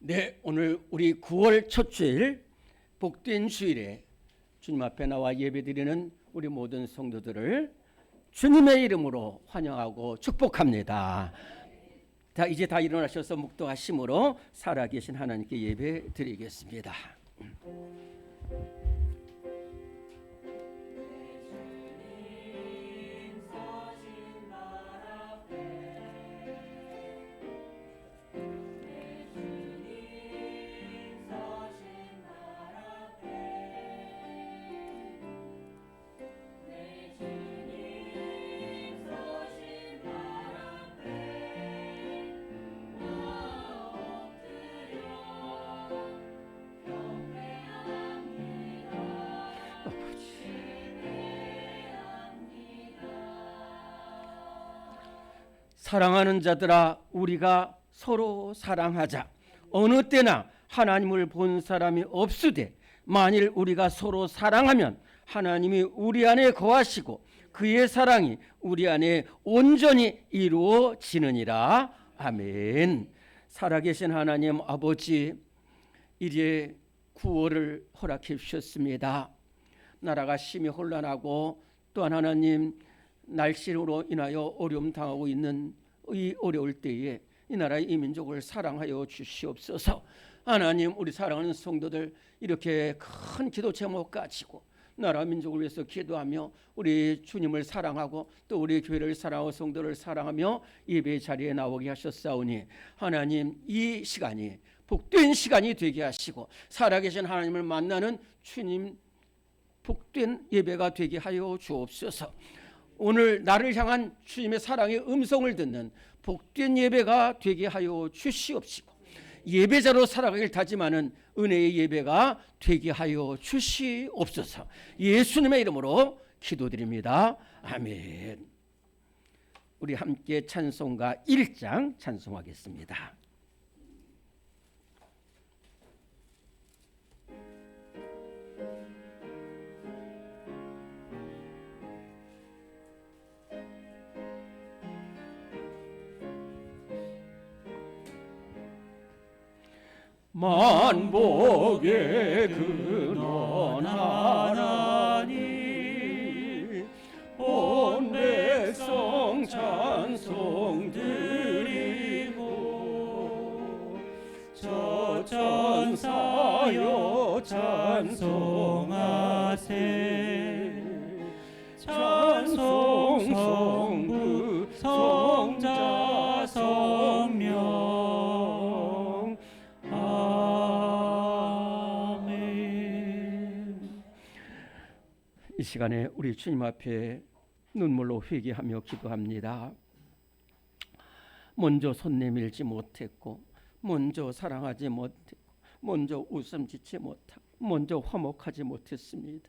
네, 오늘 우리 9월 첫 주일 복된 주일에 주님 앞에 나와 예배드리는 우리 모든 성도들을 주님의 이름으로 환영하고 축복합니다. 자, 이제 다 일어나셔서 묵도하심으로 살아계신 하나님께 예배 드리겠습니다. 사랑하는 자들아, 우리가 서로 사랑하자. 어느 때나 하나님을 본 사람이 없으되 만일 우리가 서로 사랑하면 하나님이 우리 안에 거하시고 그의 사랑이 우리 안에 온전히 이루어지느니라. 아멘. 살아계신 하나님 아버지, 이제 9월을 허락해 주셨습니다. 나라가 심히 혼란하고 또한 하나님 날씨로 인하여 어려움 당하고 있는 이 어려울 때에 이 나라의 이 민족을 사랑하여 주시옵소서. 하나님, 우리 사랑하는 성도들 이렇게 큰 기도 제목 가지고 나라 민족을 위해서 기도하며 우리 주님을 사랑하고 또 우리 교회를 사랑하고 성도를 사랑하며 예배 자리에 나오게 하셨사오니 하나님, 이 시간이 복된 시간이 되게 하시고 살아계신 하나님을 만나는 주님 복된 예배가 되게 하여 주옵소서. 오늘 나를 향한 주님의 사랑의 음성을 듣는 복된 예배가 되게 하여 주시옵시고 예배자로 살아가길 다짐하는 은혜의 예배가 되게 하여 주시옵소서. 예수님의 이름으로 기도드립니다. 아멘. 우리 함께 찬송가 1장 찬송하겠습니다. 만복의 근원 하나님, 온 백성 찬송 드리고 저 천사여 찬송하세. 찬송 성부 성자 성령. 이 시간에 우리 주님 앞에 눈물로 회개하며 기도합니다. 먼저 손 내밀지 못했고, 먼저 사랑하지 못했고, 먼저 웃음 짓지 못하고, 먼저 화목하지 못했습니다.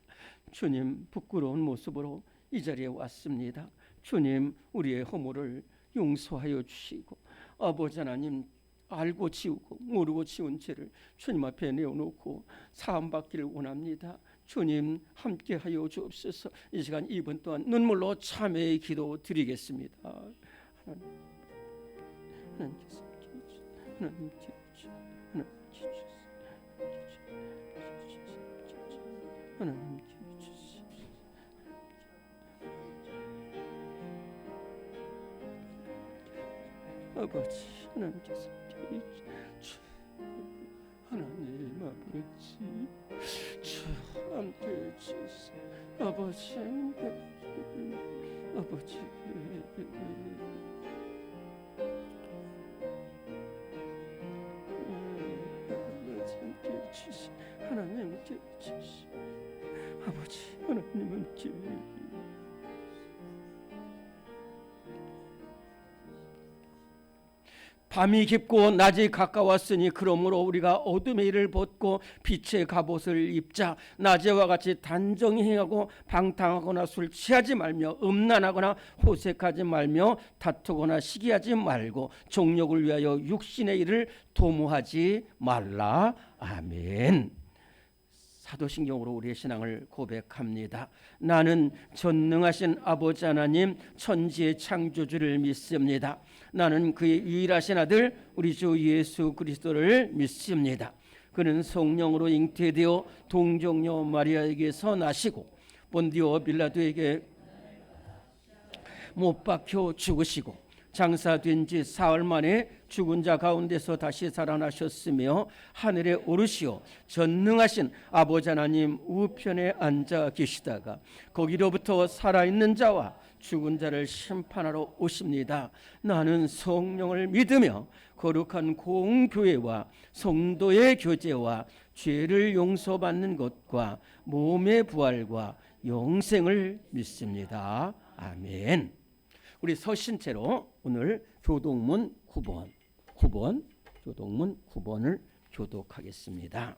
주님, 부끄러운 모습으로 이 자리에 왔습니다. 주님, 우리의 허물을 용서하여 주시고 아버지 하나님, 알고 지우고 모르고 지은 죄를 주님 앞에 내어놓고 사함받기를 원합니다. 주님, 함께하여 주옵소서. 이 시간 2분 동안 눈물로 참회의 기도 드리겠습니다. 하나님 아버지, 하나님께서 하나님 아버지, 주 함께 주세요. 아버지, 아버지, 함께 주시오. 하나님 함께 주시오. 아버지, 하나님 함께. 밤이 깊고 낮이 가까웠으니 그러므로 우리가 어둠의 일을 벗고 빛의 갑옷을 입자. 낮에와 같이 단정히 행하고 방탕하거나 술 취하지 말며 음란하거나 호색하지 말며 다투거나 시기하지 말고 정욕을 위하여 육신의 일을 도모하지 말라. 아멘. 사도신경으로 우리의 신앙을 고백합니다. 나는 전능하신 아버지 하나님 천지의 창조주를 믿습니다. 나는 그의 유일하신 아들 우리 주 예수 그리스도를 믿습니다. 그는 성령으로 잉태되어 동정녀 마리아에게서 나시고 본디오 빌라도에게 못 박혀 죽으시고 장사된 지 사흘 만에 죽은 자 가운데서 다시 살아나셨으며 하늘에 오르시어 전능하신 아버지 하나님 우편에 앉아 계시다가 거기로부터 살아있는 자와 죽은 자를 심판하러 오십니다. 나는 성령을 믿으며 거룩한 공교회와 성도의 교제와 죄를 용서받는 것과 몸의 부활과 영생을 믿습니다. 아멘. 우리 서신체로 오늘 교독문 9번 교독문 9번을 교독하겠습니다.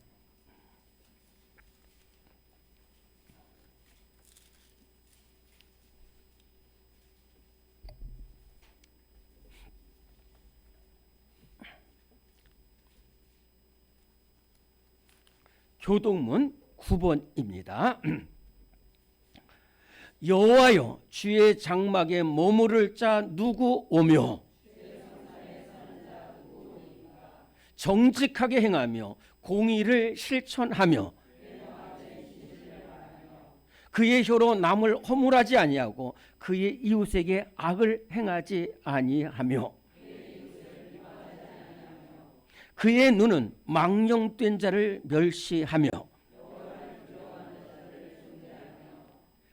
교독문 9번입니다. 여호와여 주의 장막에 머무를 자 누구 오며 정직하게 행하며 공의를 실천하며 그의 혀로 남을 허물하지 아니하고 그의 이웃에게 악을 행하지 아니하며 그의 눈은 망령된 자를 멸시하며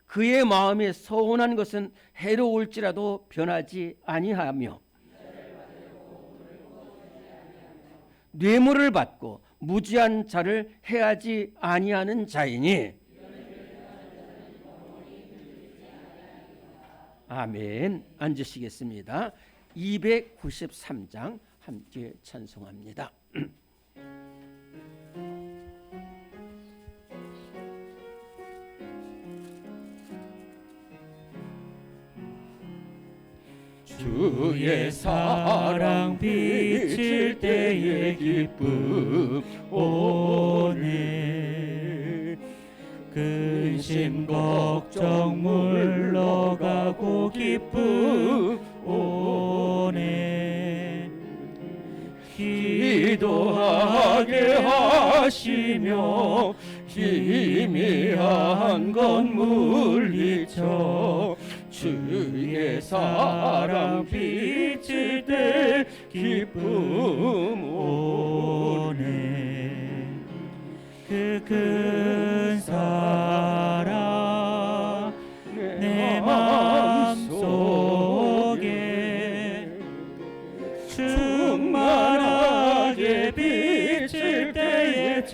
그의 마음에 서운한 것은 해로울지라도 변하지 아니하며 뇌물을 받고 무지한 자를 해하지 아니하는 자이니 아멘. 앉으시겠습니다. 293장 함께 찬송합니다. 주의 사랑 비칠 때의 기쁨 오네 근심 걱정 물러가고 기쁨 오네 기도하게 하시며 희미한 것 물리쳐 주의 사랑 비칠 때 기쁨 오네 그 큰 사랑 내 마음속에 충만하게 비칠 때에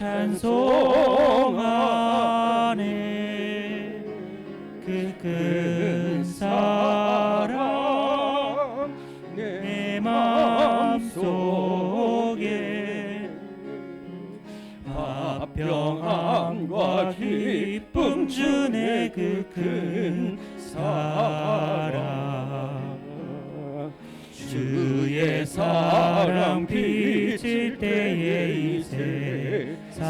찬송하네 그 큰 사랑 내 마음속에 화평함과 기쁨 주네 그 큰 사랑 주의 사랑 비칠 때의 이 세상은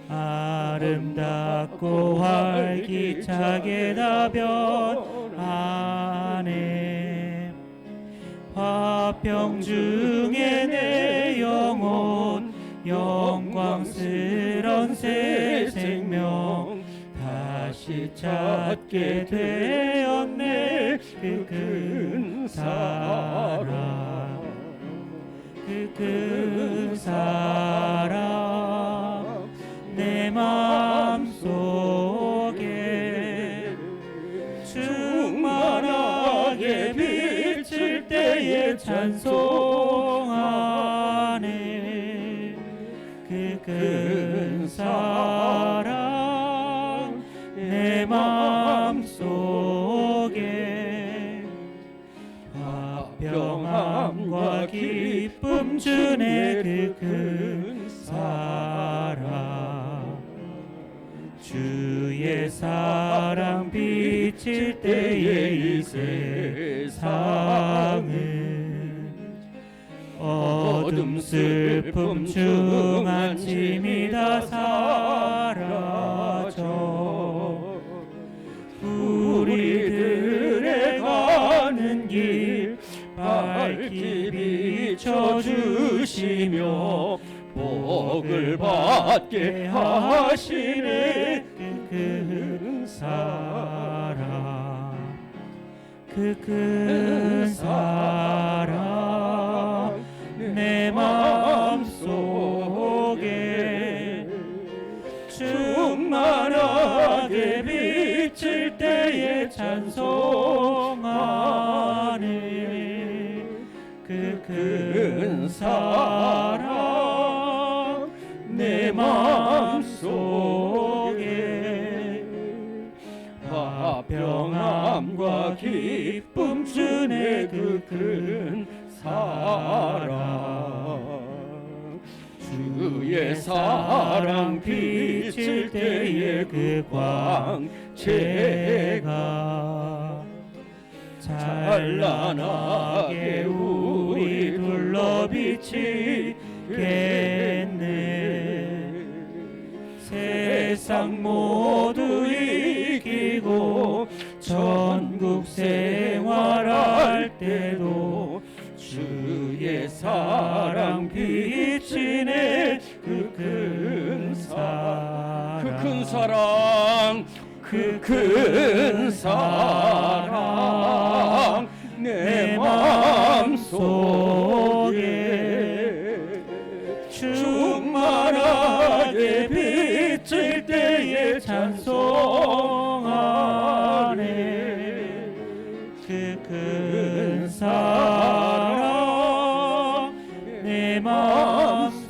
아름답고 활기차게 다 변하네 화평 중에 내 영혼 영광스런 새 생명 다시 찾게 되었네 그 큰 사랑 그 큰 사랑 내 마음속에 충만하게 비칠 때에 찬송하네 그 큰 사랑 내 마음속에 화평함과 기쁨 주네 그 큰 사랑 주의 사랑 비칠 때의 이 세상은 어둠 슬픔 중한 짐이 다 사라져 우리들의 가는 비춰주시며 복을 받게 하시네. 큰 사랑 그 큰 사랑 내 마음속에 충만하게 비칠 때에 찬송하네. 그 큰 사랑 내 마음속에 화평함과 기쁨 주네. 그 큰 사랑 주의 사랑 비칠 때에 그 광채가 찬란하게 우리 둘러 비치겠네. 세상 모두 이기고 천국 생활할 때도 주의 사랑 비치네. 그 큰 사랑 그 큰 사랑 그 큰 사랑 내 마음속에 충만하게 비칠 때에 찬송하네. 그 큰 사랑 내 마음속에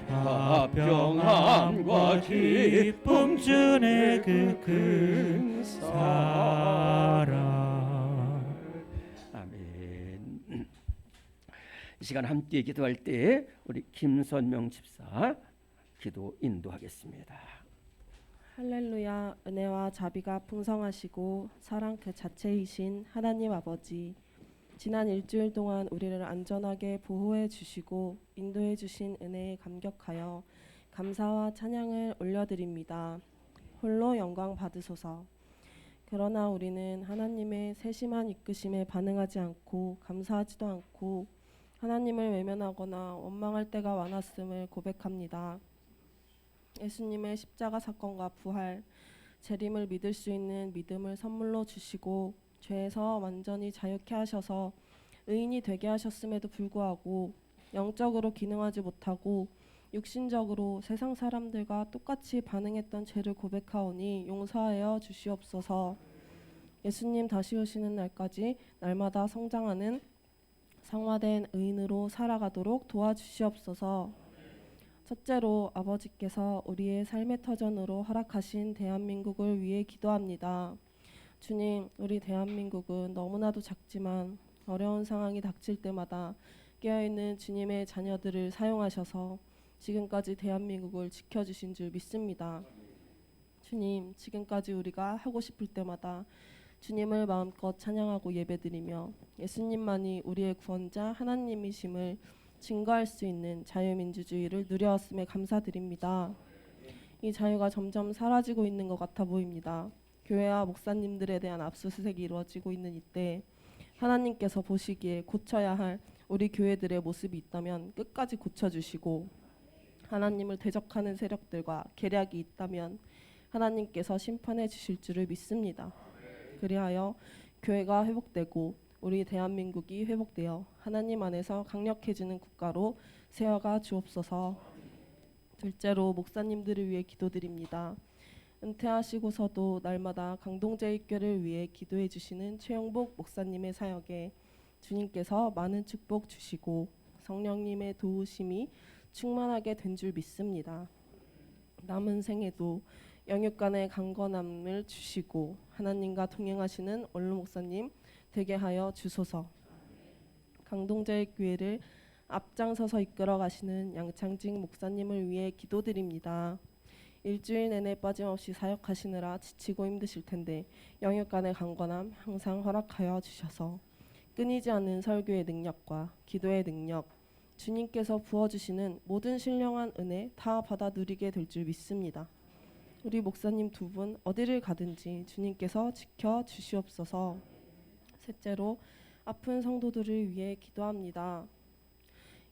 화평함과 기쁨 주네. 그 큰 사랑. 아멘. 이 시간 함께 기도할 때 우리 김선명 집사 기도 인도하겠습니다. 할렐루야. 은혜와 자비가 풍성하시고 사랑 그 자체이신 하나님 아버지, 지난 일주일 동안 우리를 안전하게 보호해 주시고 인도해 주신 은혜에 감격하여 감사와 찬양을 올려드립니다. 홀로 영광 받으소서. 그러나 우리는 하나님의 세심한 이끄심에 반응하지 않고 감사하지도 않고 하나님을 외면하거나 원망할 때가 많았음을 고백합니다. 예수님의 십자가 사건과 부활, 재림을 믿을 수 있는 믿음을 선물로 주시고 죄에서 완전히 자유케 하셔서 의인이 되게 하셨음에도 불구하고 영적으로 기능하지 못하고 육신적으로 세상 사람들과 똑같이 반응했던 죄를 고백하오니 용서하여 주시옵소서. 예수님 다시 오시는 날까지 날마다 성장하는 성화된 의인으로 살아가도록 도와주시옵소서. 첫째로 아버지께서 우리의 삶의 터전으로 허락하신 대한민국을 위해 기도합니다. 주님, 우리 대한민국은 너무나도 작지만 어려운 상황이 닥칠 때마다 깨어있는 주님의 자녀들을 사용하셔서 지금까지 대한민국을 지켜주신 줄 믿습니다. 주님, 지금까지 우리가 하고 싶을 때마다 주님을 마음껏 찬양하고 예배드리며 예수님만이 우리의 구원자 하나님이심을 증거할 수 있는 자유민주주의를 누려왔음에 감사드립니다. 이 자유가 점점 사라지고 있는 것 같아 보입니다. 교회와 목사님들에 대한 압수수색이 이루어지고 있는 이때 하나님께서 보시기에 고쳐야 할 우리 교회들의 모습이 있다면 끝까지 고쳐주시고 하나님을 대적하는 세력들과 계략이 있다면 하나님께서 심판해 주실 줄을 믿습니다. 그리하여 교회가 회복되고 우리 대한민국이 회복되어 하나님 안에서 강력해지는 국가로 세워가 주옵소서. 둘째로 목사님들을 위해 기도드립니다. 은퇴하시고서도 날마다 강동제일교회를 위해 기도해 주시는 최영복 목사님의 사역에 주님께서 많은 축복 주시고 성령님의 도우심이 충만하게 된 줄 믿습니다. 남은 생에도 영육간의 강건함을 주시고 하나님과 동행하시는 원로 목사님 되게 하여 주소서. 강동제일교회를 앞장서서 이끌어 가시는 양창직 목사님을 위해 기도드립니다. 일주일 내내 빠짐없이 사역하시느라 지치고 힘드실 텐데 영육간의 강건함 항상 허락하여 주셔서 끊이지 않는 설교의 능력과 기도의 능력, 주님께서 부어주시는 모든 신령한 은혜 다 받아 누리게 될 줄 믿습니다. 우리 목사님 두 분 어디를 가든지 주님께서 지켜 주시옵소서. 셋째로 아픈 성도들을 위해 기도합니다.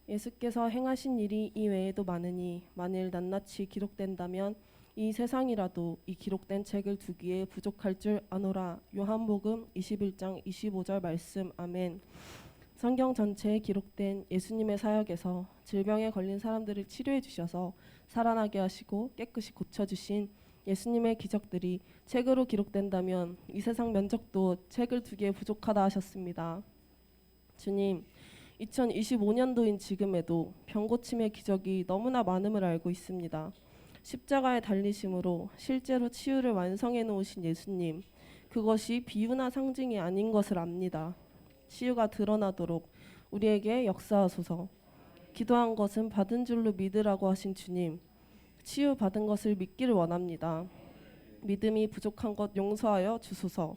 예수께서 행하신 일이 이 외에도 많으니 만일 낱낱이 기록된다면 이 세상이라도 이 기록된 책을 두기에 부족할 줄 아노라. 요한복음 21장 25절 말씀. 아멘. 성경 전체에 기록된 예수님의 사역에서 질병에 걸린 사람들을 치료해 주셔서 살아나게 하시고 깨끗이 고쳐주신 예수님의 기적들이 책으로 기록된다면 이 세상 면적도 책을 두기에 부족하다 하셨습니다. 주님, 2025년도인 지금에도 병 고침의 기적이 너무나 많음을 알고 있습니다. 십자가에 달리심으로 실제로 치유를 완성해 놓으신 예수님, 그것이 비유나 상징이 아닌 것을 압니다. 치유가 드러나도록 우리에게 역사하소서. 기도한 것은 받은 줄로 믿으라고 하신 주님, 치유 받은 것을 믿기를 원합니다. 믿음이 부족한 것 용서하여 주소서.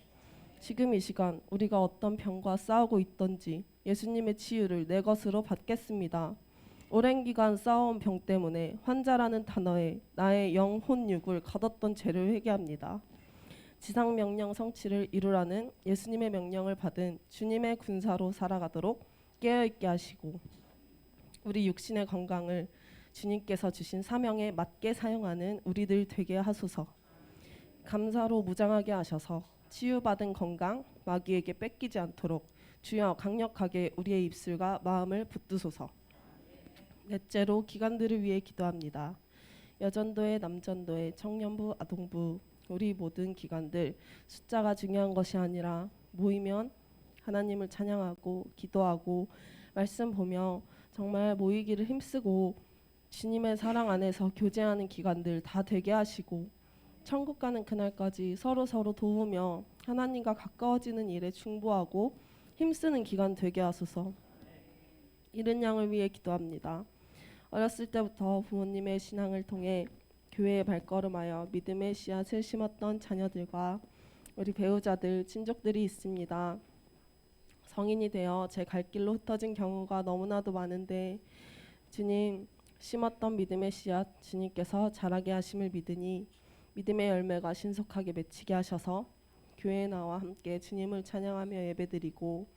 지금 이 시간 우리가 어떤 병과 싸우고 있던지 예수님의 치유를 내 것으로 받겠습니다. 오랜 기간 싸워온 병 때문에 환자라는 단어에 나의 영혼 육을 가뒀던 죄를 회개합니다. 지상 명령 성취를 이루라는 예수님의 명령을 받은 주님의 군사로 살아가도록 깨어있게 하시고 우리 육신의 건강을 주님께서 주신 사명에 맞게 사용하는 우리들 되게 하소서. 감사로 무장하게 하셔서 치유받은 건강 마귀에게 뺏기지 않도록 주여 강력하게 우리의 입술과 마음을 붙드소서. 넷째로 기관들을 위해 기도합니다. 여전도회, 남전도회, 청년부, 아동부 우리 모든 기관들 숫자가 중요한 것이 아니라 모이면 하나님을 찬양하고 기도하고 말씀 보며 정말 모이기를 힘쓰고 주님의 사랑 안에서 교제하는 기관들 다 되게 하시고 천국 가는 그날까지 서로 도우며 하나님과 가까워지는 일에 충보하고 힘쓰는 기간 되게 하소서. 이른 양을 위해 기도합니다. 어렸을 때부터 부모님의 신앙을 통해 교회에 발걸음하여 믿음의 씨앗을 심었던 자녀들과 우리 배우자들, 친족들이 있습니다. 성인이 되어 제 갈 길로 흩어진 경우가 너무나도 많은데 주님, 심었던 믿음의 씨앗 주님께서 자라게 하심을 믿으니 믿음의 열매가 신속하게 맺히게 하셔서 교회에 나와 함께 주님을 찬양하며 예배드리고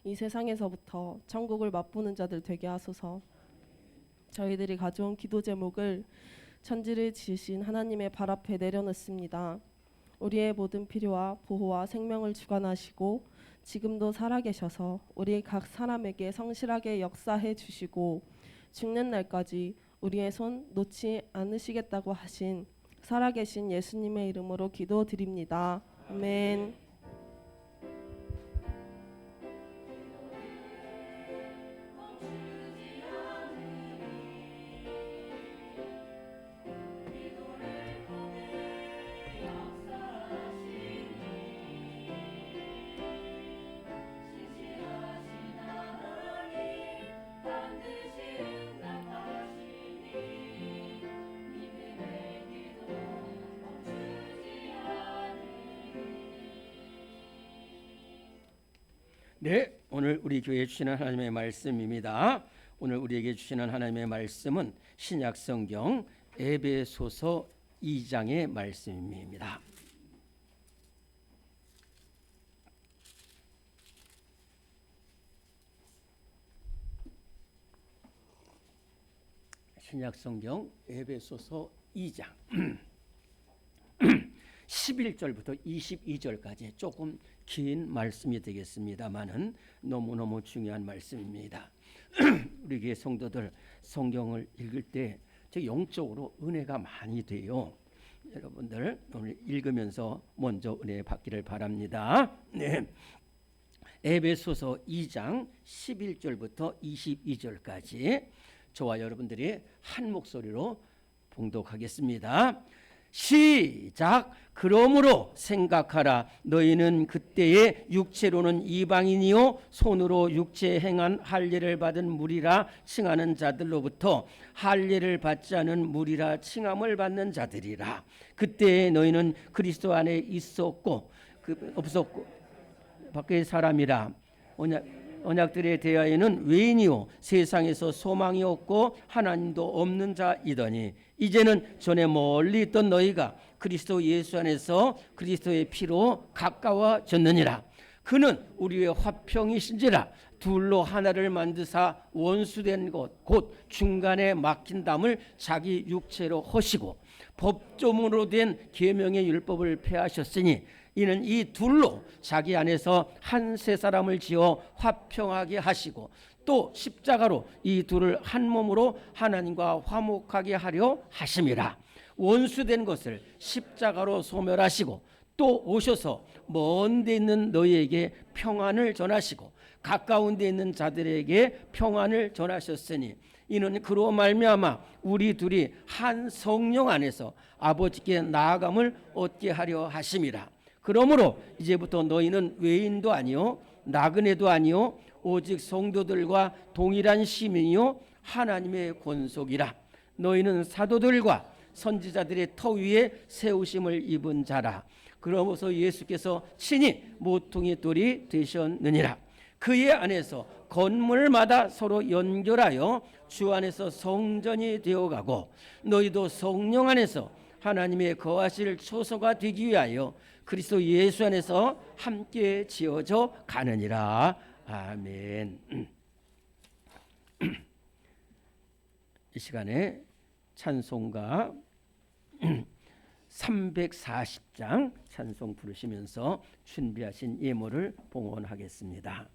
이 세상에서부터 천국을 맛보는 자들 되게 하소서. 저희들이 가져온 기도 제목을 천지를 지으신 하나님의 발 앞에 내려놓습니다. 우리의 모든 필요와 보호와 생명을 주관하시고 지금도 살아계셔서 우리 각 사람에게 성실하게 역사해 주시고 죽는 날까지 우리의 손 놓지 않으시겠다고 하신 살아계신 예수님의 이름으로 기도드립니다. 아멘. 네, 오늘 우리 교회에 주시는 하나님의 말씀입니다. 오늘 우리에게 주시는 하나님의 말씀은 신약 성경 에베소서 2장의 말씀입니다. 신약 성경 에베소서 2장 11절부터 22절까지 조금 긴 말씀이 되겠습니다만은 너무너무 중요한 말씀입니다. 우리 교회 성도들 성경을 읽을 때 영적으로 은혜가 많이 돼요. 여러분들 오늘 읽으면서 먼저 은혜 받기를 바랍니다. 네. 에베소서 2장 11절부터 22절까지 저와 여러분들이 한 목소리로 봉독하겠습니다. 시작. 그러므로 생각하라. 너희는 그때의 육체로는 이방인이요 손으로 육체에 행한 할례를 받은 무리라 칭하는 자들로부터 할례를 받지 않은 무리라 칭함을 받는 자들이라. 그때 너희는 그리스도 안에 있었고 없었고 밖의 사람이라. 언약들에 대하여는 외인이요 세상에서 소망이 없고 하나님도 없는 자이더니 이제는 전에 멀리 있던 너희가 그리스도 예수 안에서 그리스도의 피로 가까워졌느니라. 그는 우리의 화평이신지라 둘로 하나를 만드사 원수된 것 곧 중간에 막힌 담을 자기 육체로 허시고 법조문으로 된 계명의 율법을 폐하셨으니 이는 이 둘로 자기 안에서 한 세 사람을 지어 화평하게 하시고 또 십자가로 이 둘을 한 몸으로 하나님과 화목하게 하려 하심이라. 원수된 것을 십자가로 소멸하시고 또 오셔서 먼 데 있는 너희에게 평안을 전하시고 가까운 데 있는 자들에게 평안을 전하셨으니 이는 그로 말미암아 우리 둘이 한 성령 안에서 아버지께 나아감을 얻게 하려 하심이라. 그러므로 이제부터 너희는 외인도 아니요 나그네도 아니요 오직 성도들과 동일한 시민이요 하나님의 권속이라. 너희는 사도들과 선지자들의 터 위에 세우심을 입은 자라. 그러면서 예수께서 친히 모퉁이 돌이 되셨느니라. 그의 안에서 건물마다 서로 연결하여 주 안에서 성전이 되어가고 너희도 성령 안에서 하나님의 거하실 초소가 되기 위하여 그리스도 예수 안에서 함께 지어져 가느니라. 아멘. 이 시간에 찬송가 340장 찬송 부르시면서 준비하신 예물을 봉헌하겠습니다.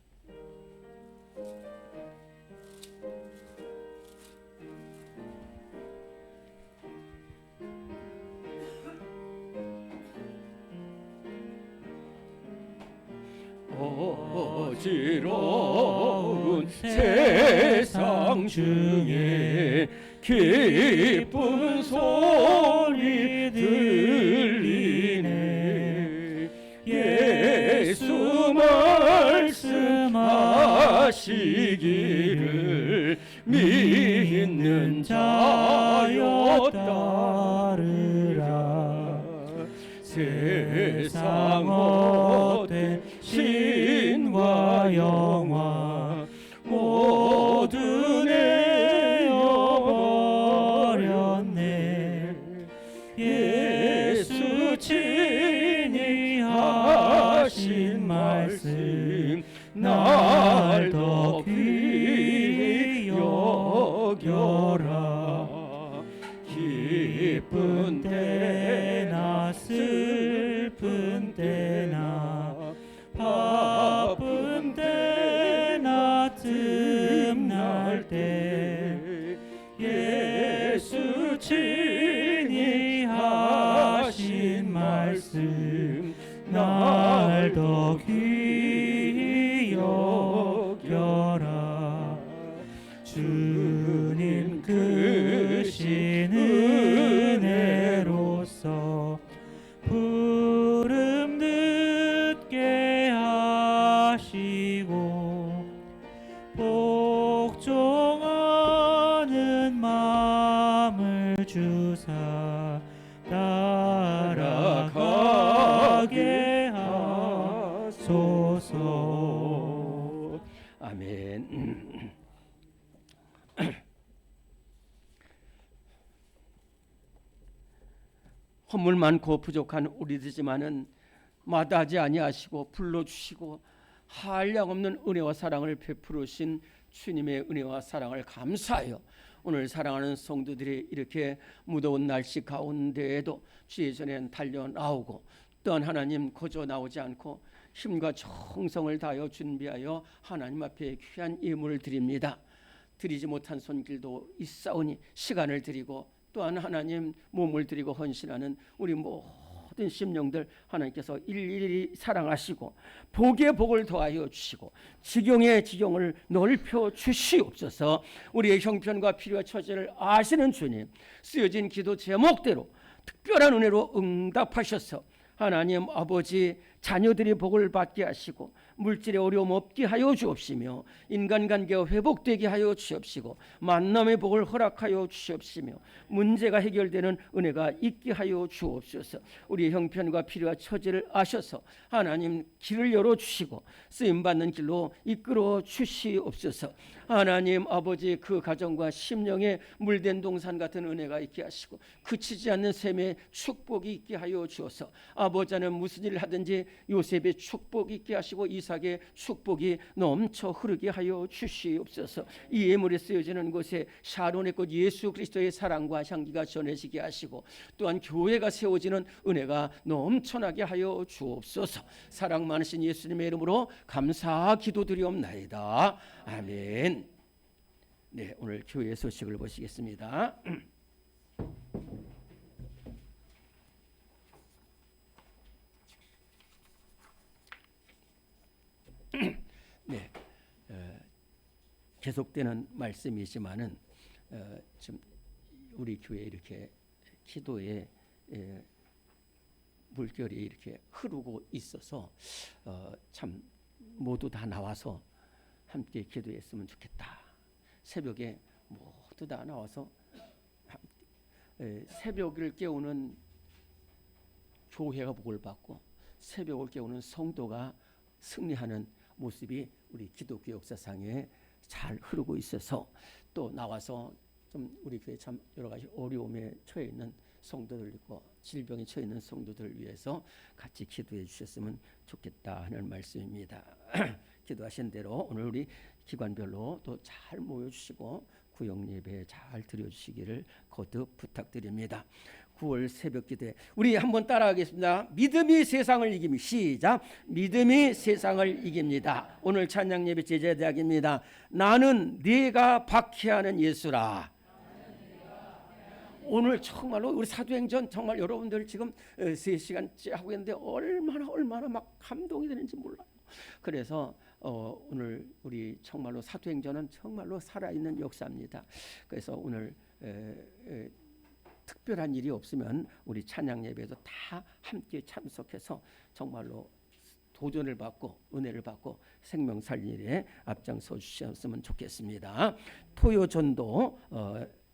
어지러운 세상 중에 기쁜 소리 들리네. 예수 말씀하시기를 믿는 자여 따르라. 세상 헛된 신과 영화 모두 내어버렸네. 예수 친히 하신 말씀 날 더 귀히 여겨라. 기쁜 때나 슬픈 때나 바쁜 때나 틈날 때 예수 친히 하신 말씀 날 더 귀히 여겨라. 주님 크신 은혜로서 부름 듣게 하시고 복종하는 마음을 주사 따라가게 하소서. 아멘. 허물 많고 부족한 우리들지만은 마다하지 아니하시고 불러주시고 한량없는 은혜와 사랑을 베푸르신 주님의 은혜와 사랑을 감사하여 오늘 사랑하는 성도들이 이렇게 무더운 날씨 가운데에도 주의 전에 달려 나오고 또한 하나님 거저 나오지 않고 힘과 정성을 다하여 준비하여 하나님 앞에 귀한 예물을 드립니다. 드리지 못한 손길도 있사오니 시간을 드리고 또한 하나님 몸을 드리고 헌신하는 우리 모든 심령들 하나님께서 일일이 사랑하시고 복의 복을 더하여 주시고 지경의 지경을 넓혀 주시옵소서. 우리의 형편과 필요와 처지를 아시는 주님, 쓰여진 기도 제목대로 특별한 은혜로 응답하셔서 하나님 아버지 자녀들이 복을 받게 하시고 물질의 어려움 없게 하여 주옵시며 인간관계가 회복되게 하여 주옵시고 만남의 복을 허락하여 주옵시며 문제가 해결되는 은혜가 있게 하여 주옵소서. 우리의 형편과 필요와 처지를 아셔서 하나님 길을 열어주시고 쓰임받는 길로 이끌어 주시옵소서. 하나님 아버지 그 가정과 심령에 물된 동산 같은 은혜가 있게 하시고 그치지 않는 셈의 축복이 있게 하여 주어서 아버지는 무슨 일을 하든지 요셉의 축복이 있게 하시고 이삭의 축복이 넘쳐 흐르게 하여 주시옵소서. 이 예물에 쓰여지는 곳에 샤론의 꽃 예수 그리스도의 사랑과 향기가 전해지게 하시고 또한 교회가 세워지는 은혜가 넘쳐나게 하여 주옵소서. 사랑 많으신 예수님의 이름으로 감사 기도드리옵나이다. 아멘. 네, 오늘 교회 소식을 보시겠습니다. 네, 계속되는 말씀이지만은 지금 우리 교회 이렇게 기도에 물결이 이렇게 흐르고 있어서 참 모두 다 나와서 함께 기도했으면 좋겠다. 새벽에 모두 다 나와서 새벽을 깨우는 교회가 복을 받고 새벽을 깨우는 성도가 승리하는 모습이 우리 기독교 역사상에 잘 흐르고 있어서 또 나와서 좀 우리 교회 참 여러 가지 어려움에 처해 있는 성도들 있고 질병에 처해 있는 성도들을 위해서 같이 기도해 주셨으면 좋겠다 하는 말씀입니다. 기도하신 대로 오늘 우리 기관별로 또 잘 모여주시고 구역 예배 잘 드려주시기를 거듭 부탁드립니다. 9월 새벽 기도에 우리 한번 따라하겠습니다. 믿음이 세상을 이깁니다. 시작. 믿음이 세상을 이깁니다. 오늘 찬양 예배 제자대학입니다. 나는 네가 박해하는 예수라. 오늘 정말로 우리 사도행전 정말 여러분들 지금 3시간째 하고 있는데 얼마나 막 감동이 되는지 몰라요. 그래서 오늘 우리 정말로 사도행전은 정말로 살아있는 역사입니다. 그래서 오늘 특별한 일이 없으면 우리 찬양 예배도 다 함께 참석해서 정말로 도전을 받고 은혜를 받고 생명 살릴 일에 앞장서 주셨으면 좋겠습니다. 토요 전도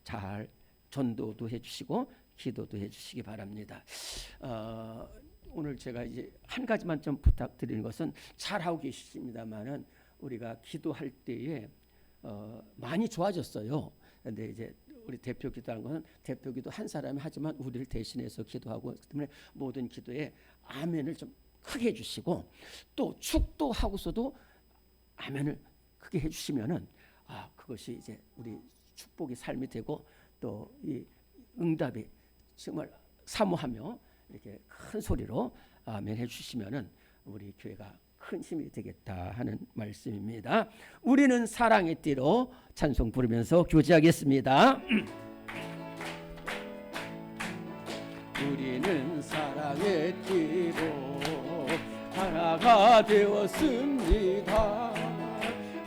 잘 전도도 해주시고 기도도 해주시기 바랍니다. 오늘 제가 이제 한 가지만 좀 부탁드리는 것은 잘하고 계십니다만은 우리가 기도할 때에 많이 좋아졌어요. 근데 이제 우리 대표 기도하는 것은 대표 기도 한 사람이 하지만 우리를 대신해서 기도하고 그렇기 때문에 모든 기도에 아멘을 좀 크게 해주시고 또 축도하고서도 아멘을 크게 해주시면은 그것이 이제 우리 축복의 삶이 되고 또 이 응답이 정말 사모하며 이렇게 큰 소리로 아멘 해주시면은 우리 교회가 큰 힘이 되겠다 하는 말씀입니다. 우리는 사랑의 띠로 찬송 부르면서 교제하겠습니다. 우리는 사랑의 띠로 하나가 되었습니다.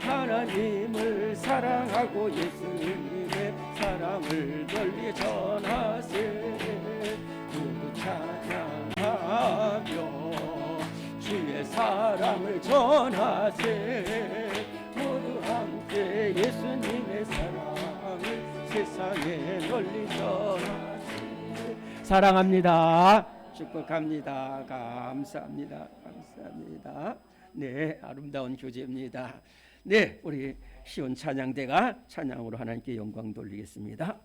하나님을 사랑하고 예수님의 사랑을 널리 전하세. 모두 찬양하며 주의 사랑을 전하세. 모두 함께 예수님의 사랑을 세상에 널리 전하세. 사랑합니다. 축복합니다. 감사합니다. 감사합니다. 네, 아름다운 교제입니다. 네, 우리 시온 찬양대가 찬양으로 하나님께 영광 돌리겠습니다.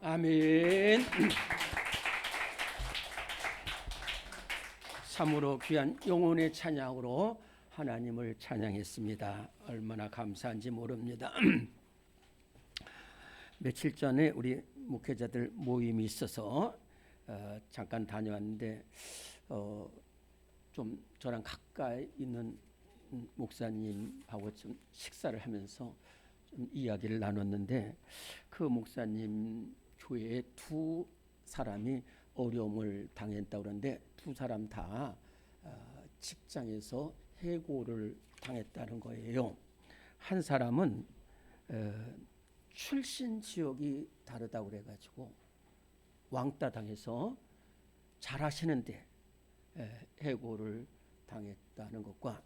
아멘. 참으로 귀한 영혼의 찬양으로 하나님을 찬양했습니다. 얼마나 감사한지 모릅니다. 며칠 전에 우리 목회자들 모임이 있어서 잠깐 다녀왔는데 좀 저랑 가까이 있는 목사님하고 좀 식사를 하면서 좀 이야기를 나눴는데 그 목사님 교회에 두 사람이 어려움을 당했다고 그러는데 두 사람 다 직장에서 해고를 당했다는 거예요. 한 사람은 출신 지역이 다르다고 그래가지고 왕따 당해서 잘하시는데 해고를 당했다는 것과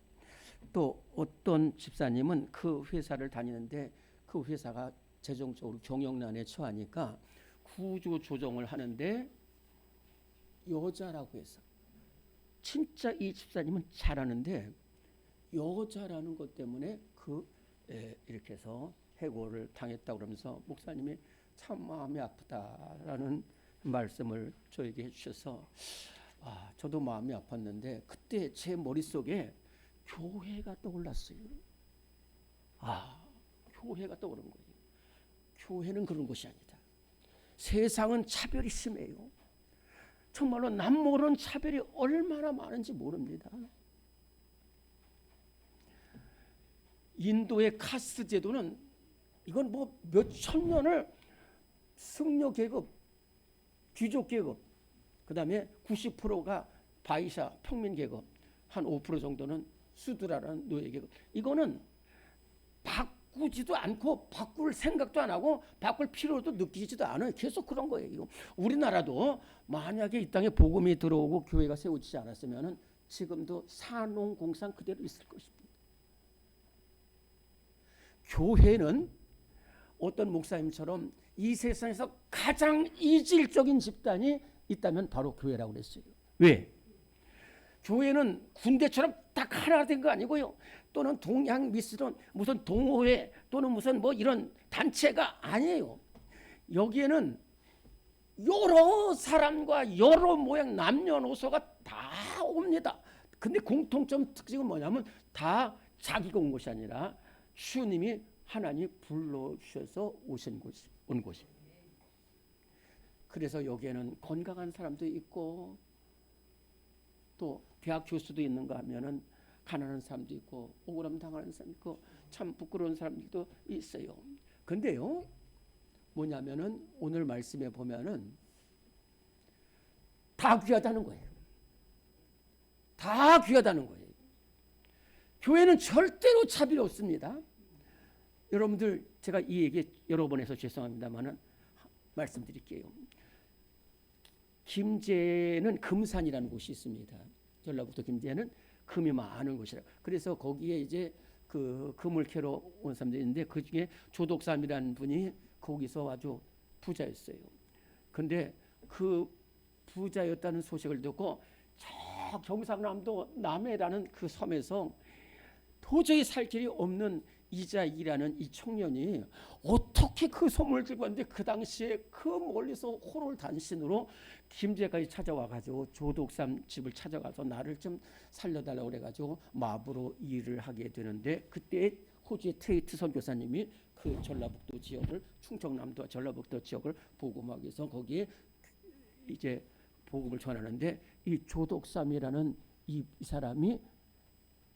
또 어떤 집사님은 그 회사를 다니는데 그 회사가 재정적으로 경영난에 처하니까 구조 조정을 하는데 여자라고 해서 진짜 이 집사님은 잘하는데 여자라는 것 때문에 이렇게 해서 해고를 당했다고 그러면서 목사님이 참 마음이 아프다라는 말씀을 저에게 해주셔서 저도 마음이 아팠는데 그때 제 머릿속에 교회가 떠올랐어요. 교회가 떠오른 거예요. 교회는 그런 것이 아니다. 세상은 차별이 심해요. 정말로 남 모르는 차별이 얼마나 많은지 모릅니다. 인도의 카스트 제도는 이건 뭐 몇천 년을 승려 계급, 귀족 계급, 그 다음에 90%가 바이샤 평민 계급, 한 5% 정도는 수드라라는 노예 계급. 이거는 바꾸지도 않고 바꿀 생각도 안 하고 바꿀 필요도 느끼지도 않아요. 계속 그런 거예요. 이거. 우리나라도 만약에 이 땅에 복음이 들어오고 교회가 세워지지 않았으면 지금도 산농공상 그대로 있을 것입니다. 교회는 어떤 목사님처럼 이 세상에서 가장 이질적인 집단이 있다면 바로 교회라고 그랬어요. 왜? 교회는 군대처럼 딱 하나 된 거 아니고요. 또는 동양 미스론 무슨 동호회 또는 무슨 뭐 이런 단체가 아니에요. 여기에는 여러 사람과 여러 모양 남녀노소가 다 옵니다. 근데 공통점 특징은 뭐냐면 다 자기가 온 것이 아니라 주님이 하나님 불러주셔서 온 곳입니다. 그래서 여기에는 건강한 사람도 있고 또 대학 교수도 있는가 하면은 가난한 사람도 있고 억울함 당하는 사람도 있고 참 부끄러운 사람들도 있어요. 근데요 뭐냐면은 오늘 말씀에 보면은 다 귀하다는 거예요. 다 귀하다는 거예요. 교회는 절대로 차별이 없습니다. 여러분들 제가 이 얘기 여러 번 해서 죄송합니다만은 말씀드릴게요. 김제는 금산이라는 곳이 있습니다. 전라북도 김제는 금이 많은 곳이라. 그래서 거기에 이제 그 금을 캐러 온 사람들이 있는데 그 중에 조독삼이라는 분이 거기서 아주 부자였어요. 근데 그 부자였다는 소식을 듣고 저 경상남도 남해라는 그 섬에서 도저히 살 길이 없는 이자이라는 이 청년이 어떻게 그 소문을 들고 왔는데 그 당시에 그 멀리서 호롤 단신으로 김제까지 찾아와가지고 조독삼 집을 찾아가서 나를 좀 살려달라고 그래가지고 마부로 일을 하게 되는데 그때 호주의 트레이트 선교사님이 그 전라북도 지역을 충청남도 전라북도 지역을 복음하기 위해서 거기에 이제 복음을 전하는데 이 조독삼이라는 이 사람이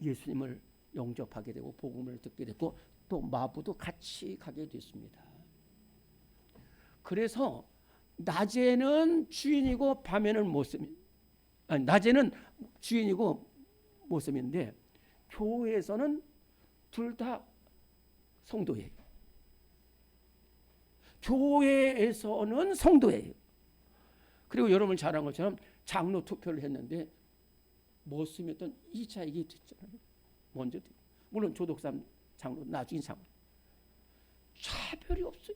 예수님을 영접하게 되고 복음을 듣게 됐고 또 마부도 같이 가게 됐습니다. 그래서 낮에는 주인이고 밤에는 모습이 낮에는 주인이고 모습인데 교회에서는 둘 다 성도예요. 교회에서는 성도예요. 그리고 여러분 잘 아는 것처럼 장로 투표를 했는데 모습이었던 이자익이 됐잖아요. 먼저 물론 조독삼 장로 나중에 장로 차별이 없어요.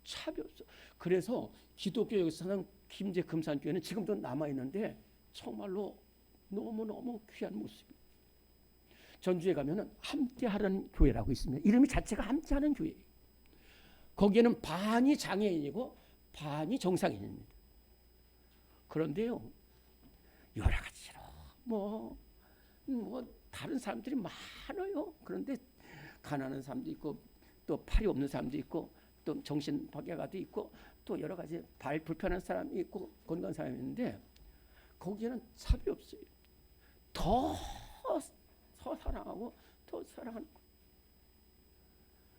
차별 없어. 그래서 기독교 역사상 김제 금산교회는 지금도 남아 있는데 정말로 너무 귀한 모습이. 전주에 가면은 함께하는 교회라고 있습니다. 이름이 자체가 함께하는 교회예요. 거기에는 반이 장애인이고 반이 정상인입니다. 그런데요, 여러 가지로 뭐 다른 사람들이 많아요. 그런데 가난한 사람도 있고 또 팔이 없는 사람도 있고 또 정신박약아도 있고 또 여러 가지 발 불편한 사람이 있고 건강한 사람이 있는데 거기에는 차별이 없어요. 더 사랑하고 더 사랑하는 거예요.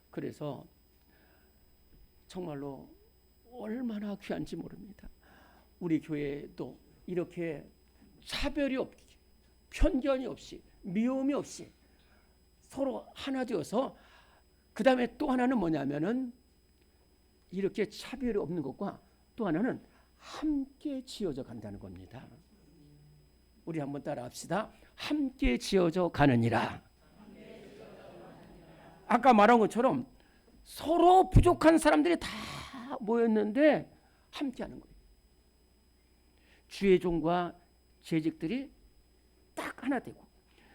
그래서 정말로 얼마나 귀한지 모릅니다. 우리 교회도 이렇게 차별이 없이, 편견이 없이, 미움이 없이 서로 하나 되어서, 그 다음에 또 하나는 뭐냐면은 이렇게 차별이 없는 것과 또 하나는 함께 지어져 간다는 겁니다. 우리 한번 따라 합시다. 함께 지어져 가느니라. 아까 말한 것처럼 서로 부족한 사람들이 다 모였는데 함께 하는 거예요. 주의 종과 재직들이 딱 하나 되고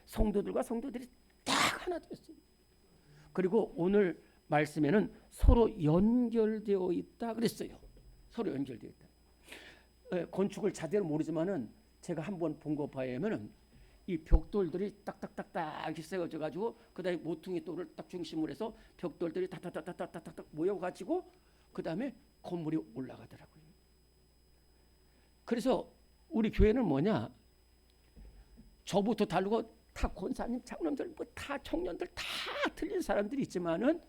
성도들과 성도들이 딱 하나 되었어요. 그리고 오늘 말씀에는 서로 연결되어 있다 그랬어요. 서로 연결되어 있다. 건축을 자세히 모르지만은 제가 한번 본 거 봐야면은 이 벽돌들이 딱딱딱딱 이렇게 세워져 가지고 그다음에 모퉁이 돌을 딱 중심으로 해서 벽돌들이 딱딱딱딱딱딱 모여 가지고 그다음에 건물이 올라가더라고요. 그래서 우리 교회는 뭐냐? 저부터 다르고 다 권사님, 장로님들, 뭐 다 청년들 다 틀린 사람들이 있지만은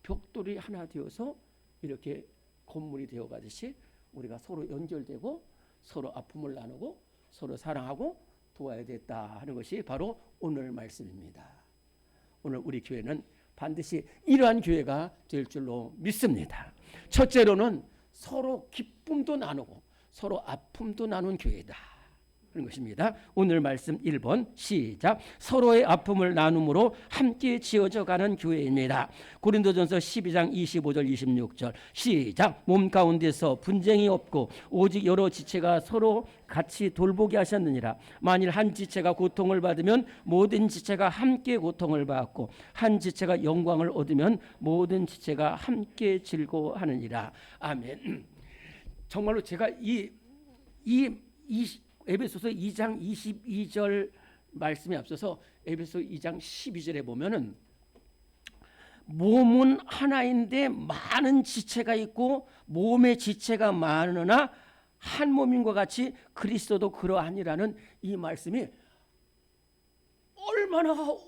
벽돌이 하나 되어서 이렇게 건물이 되어 가듯이 우리가 서로 연결되고 서로 아픔을 나누고 서로 사랑하고 도와야 됐다 하는 것이 바로 오늘 말씀입니다. 오늘 우리 교회는 반드시 이러한 교회가 될 줄로 믿습니다. 첫째로는 서로 기쁨도 나누고 서로 아픔도 나눈 교회다 그런 것입니다. 오늘 말씀 1번 시작. 서로의 아픔을 나눔으로 함께 지어져 가는 교회입니다. 고린도전서 12장 25절 26절 시작. 몸 가운데서 분쟁이 없고 오직 여러 지체가 서로 같이 돌보게 하셨느니라. 만일 한 지체가 고통을 받으면 모든 지체가 함께 고통을 받고 한 지체가 영광을 얻으면 모든 지체가 함께 즐거워하느니라. 아멘. 정말로 제가 이 에베소서 2장 22절 말씀에 앞서서 에베소 2장 12절에 보면은 몸은 하나인데 많은 지체가 있고 몸의 지체가 많으나 한 몸인 것 같이 그리스도도 그러하니라는 이 말씀이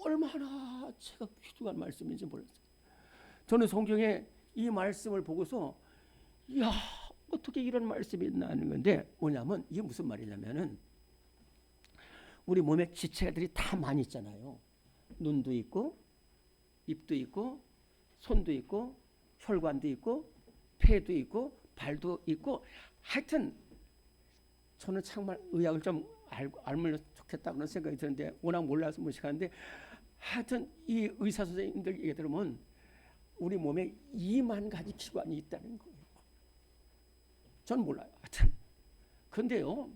얼마나 제가 귀중한 말씀인지 몰랐어요. 저는 성경에 이 말씀을 보고서 이야 어떻게 이런 말씀이 있나 하는 건데 뭐냐면 이게 무슨 말이냐면은 우리 몸에 지체들이 다 많이 있잖아요. 눈도 있고 입도 있고 손도 있고 혈관도 있고 폐도 있고 발도 있고 하여튼 저는 정말 의학을 좀 알면 좋겠다 그런 생각이 드는데 워낙 몰라서 무식한데 하여튼 이 의사 선생님들 얘기 들으면 우리 몸에 2만 가지器官이 있다는 거예요. 전 몰라요. 하여튼 근데요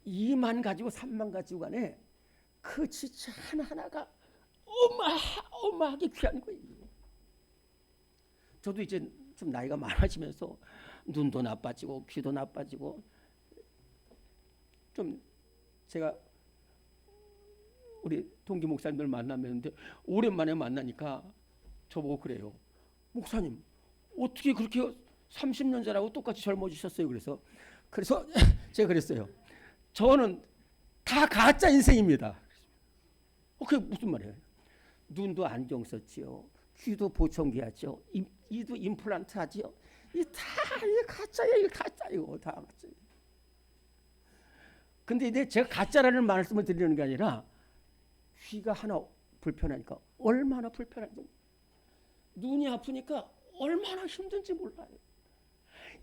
2만 가지고 3만 가지고 간에 그 지체 하나하나가 어마어마하게 귀한 거예요. 저도 이제 좀 나이가 많아지면서 눈도 나빠지고 귀도 나빠지고 좀 제가 우리 동기 목사님들 만나면데 오랜만에 만나니까 저보고 그래요. 목사님 어떻게 그렇게 30년 전하고 똑같이 젊어지셨어요. 그래서 제가 그랬어요. 저는 다 가짜 인생입니다. 그게 무슨 말이에요? 눈도 안경 썼지요. 귀도 보청기 하죠. 이도 임플란트 하지요. 이 다 가짜예요. 가짜예요. 다 가짜예요. 근데 이제 제가 가짜라는 말씀을 드리는 게 아니라 귀가 하나 불편하니까 얼마나 불편한지, 눈이 아프니까 얼마나 힘든지 몰라요.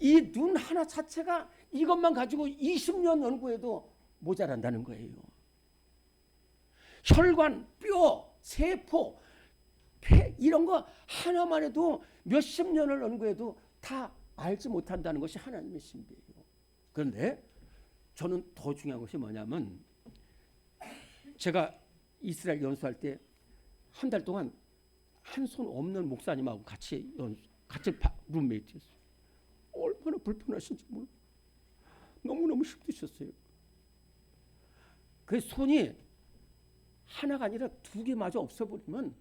이 눈 하나 자체가 이것만 가지고 20년 연구해도 모자란다는 거예요. 혈관, 뼈, 세포, 폐 이런 거 하나만 해도 몇십 년을 연구해도 다 알지 못한다는 것이 하나님의 신비예요. 그런데 저는 더 중요한 것이 뭐냐면 제가 이스라엘 연수할 때 한 달 동안 한 손 없는 목사님하고 같이 룸메이트였어요. 얼마나 불편하신지 몰라. 너무너무 힘드셨어요. 그 손이 하나가 아니라 두 개마저 없어버리면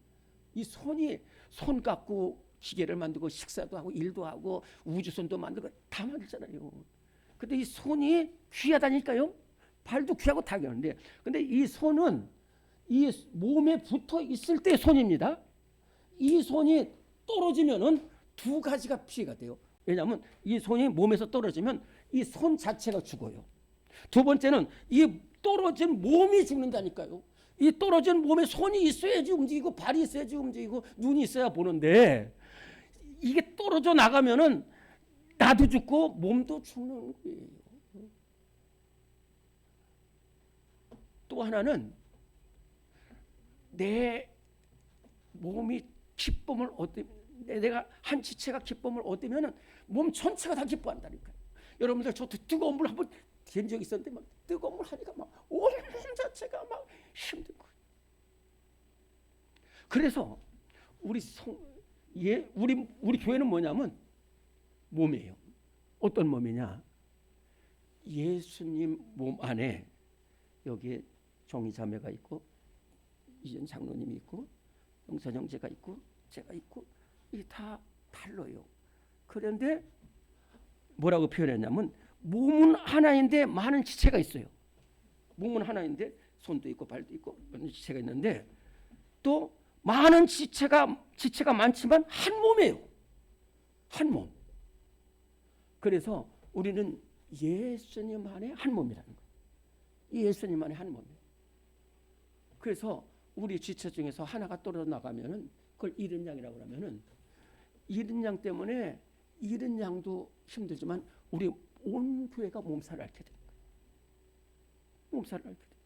이 손 갖고 기계를 만들고 식사도 하고 일도 하고 우주선도 만들고 다 만들잖아요. 근데 이 손이 귀하다니까요. 발도 귀하고 다 귀한데, 근데 이 손은 이 몸에 붙어 있을 때 손입니다. 이 손이 떨어지면은 두 가지가 피해가 돼요. 왜냐하면 이 손이 몸에서 떨어지면 이 손 자체가 죽어요. 두 번째는 이 떨어진 몸이 죽는다니까요. 이 떨어진 몸에 손이 있어야지 움직이고 발이 있어야지 움직이고 눈이 있어야 보는데, 이게 떨어져 나가면은 나도 죽고 몸도 죽는 거예요. 또 하나는 내 몸이 기쁨을 얻으면, 내가 한 지체가 기쁨을 얻으면은 몸 전체가 다 기뻐한다니까요. 여러분들 저도 뜨거운 물 한번 된 적이 있었는데 막 뜨거운 물 하니까 막 온 자체가 막 힘든 거예요. 그래서 우리 교회는 뭐냐면 몸이에요. 어떤 몸이냐? 예수님 몸 안에 여기에 정희 자매가 있고 이전 장로님이 있고 영선 형제가 있고 제가 있고 이게 다 달라요. 그런데 뭐라고 표현했냐면 몸은 하나인데 많은 지체가 있어요. 몸은 하나인데 손도 있고 발도 있고 많은 지체가 있는데 또 많은 지체가 많지만 한 몸이에요. 한 몸. 그래서 우리는 예수님 안에 한 몸이라는 거예요. 예수님 안에 한 몸이에요. 그래서 우리 지체 중에서 하나가 떨어져 나가면은 그걸 잃은 양이라고 하면은 잃은 양 때문에 잃은 양도 힘들지만 우리 온 교회가 몸살을 앓게 됩니다. 몸살을 앓게 됩니다.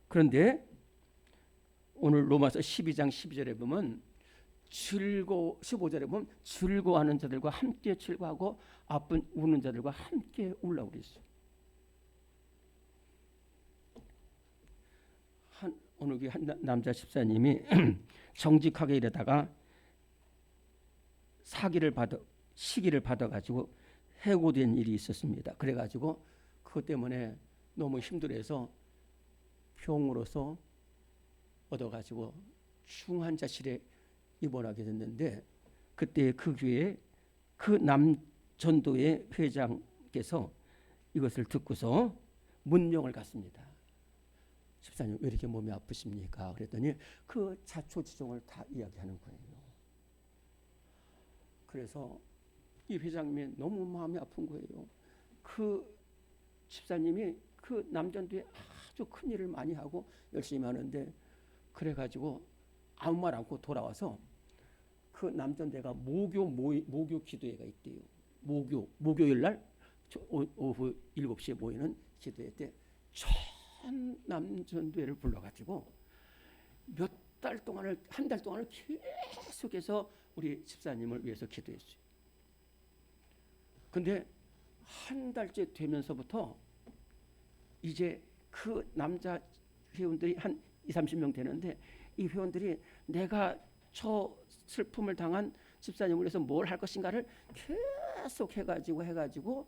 그런데 오늘 로마서 12장 12절에 보면 15절에 보면 즐거워하는 자들과 함께 즐거워하고 아픈 우는 자들과 함께 울라고 그랬어요. 어느 게 한 남자 집사님이 정직하게 일하다가 시기를 받아가지고 해고된 일이 있었습니다. 그래가지고 그것 때문에 너무 힘들어서 병으로서 얻어가지고 중환자실에 입원하게 됐는데, 그때 그 교회에 그 남전도의 회장께서 이것을 듣고서 문명을 갔습니다. 집사님 왜 이렇게 몸이 아프십니까? 그랬더니 그 자초지종을 다 이야기하는 거예요. 그래서 이 회장님이 너무 마음이 아픈 거예요. 그 집사님이 그 남전도에 아주 큰 일을 많이 하고 열심히 하는데, 그래가지고 아무 말 않고 돌아와서 그 남전대가 모교 기도회가 있대요. 목요일 날 오후 7시에 모이는 기도회 때 전 남전대를 불러가지고 한 달 동안을 계속해서 우리 집사님을 위해서 기도했어요. 근데 한 달째 되면서부터 이제 그 남자 회원들이 한 20-30명 되는데, 이 회원들이 내가 저 슬픔을 당한 집사님을 위해서 뭘 할 것인가를 계속 해가지고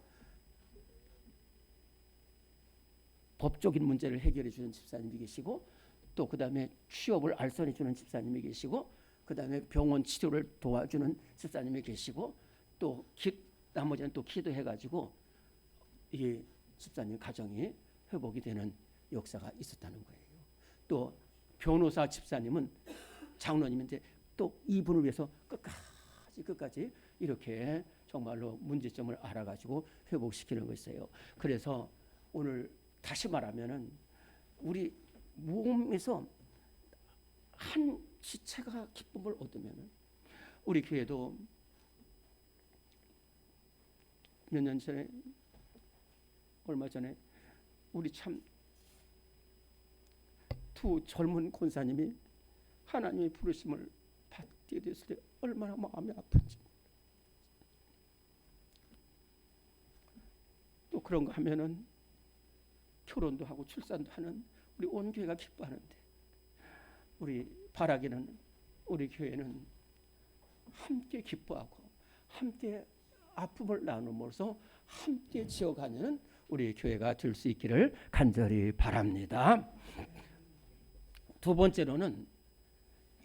법적인 문제를 해결해 주는 집사님이 계시고, 또 그 다음에 취업을 알선해 주는 집사님이 계시고, 그 다음에 병원 치료를 도와주는 집사님이 계시고, 또 나머지는 또 기도해가지고 이 집사님 가정이 회복이 되는 역사가 있었다는 거예요. 또 변호사 집사님은 장로님인데 또 이분을 위해서 끝까지 이렇게 정말로 문제점을 알아가지고 회복시키는 것이에요. 그래서 오늘 다시 말하면은 우리 몸에서 한 지체가 기쁨을 얻으면은, 우리 교회도 몇 년 전에 얼마 전에 우리 참 두 젊은 권사님이 하나님의 부르심을 받게 됐을 때 얼마나 마음이 아픈지. 또 그런 거 하면은 결혼도 하고 출산도 하는 우리 온 교회가 기뻐하는데, 우리 바라기는 우리 교회는 함께 기뻐하고 함께 아픔을 나눔으로써 함께 지어가는 우리 교회가 될 수 있기를 간절히 바랍니다. 두 번째로는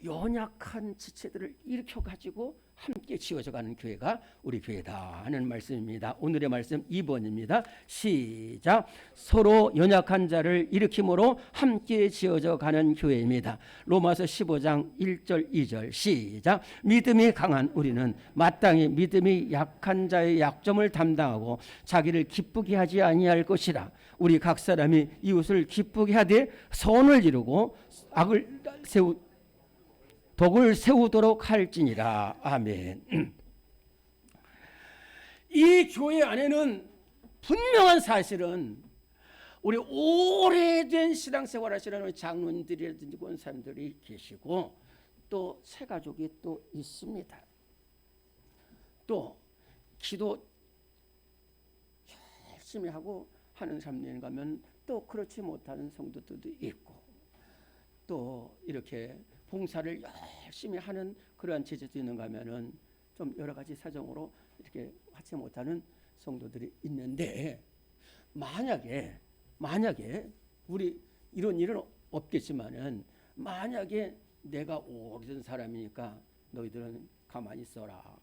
연약한 지체들을 일으켜 가지고 함께 지어져가는 교회가 우리 교회다 하는 말씀입니다. 오늘의 말씀 2번입니다. 시작. 서로 연약한 자를 일으킴으로 함께 지어져가는 교회입니다. 로마서 15장 1절 2절 시작. 믿음이 강한 우리는 마땅히 믿음이 약한 자의 약점을 담당하고 자기를 기쁘게 하지 아니할 것이라. 우리 각 사람이 이웃을 기쁘게 하되 선을 이루고 덕을 세우도록 할지니라. 아멘. 이 교회 안에는 분명한 사실은 우리 오래된 신앙생활 하시는 우리 장로님들이라든지 권사님들이 계시고 또 새가족이 또 있습니다. 또 기도 열심히 하고 하는 사람들 가면 또 그렇지 못하는 성도들도 있고 또 이렇게 봉사를 열심히 하는 그러한 제자도 있는가 하면은 좀 여러 가지 사정으로 이렇게 하지 못하는 성도들이 있는데 만약에 우리 이런 일은 없겠지만은 만약에 내가 오래된 사람이니까 너희들은 가만히 있어라.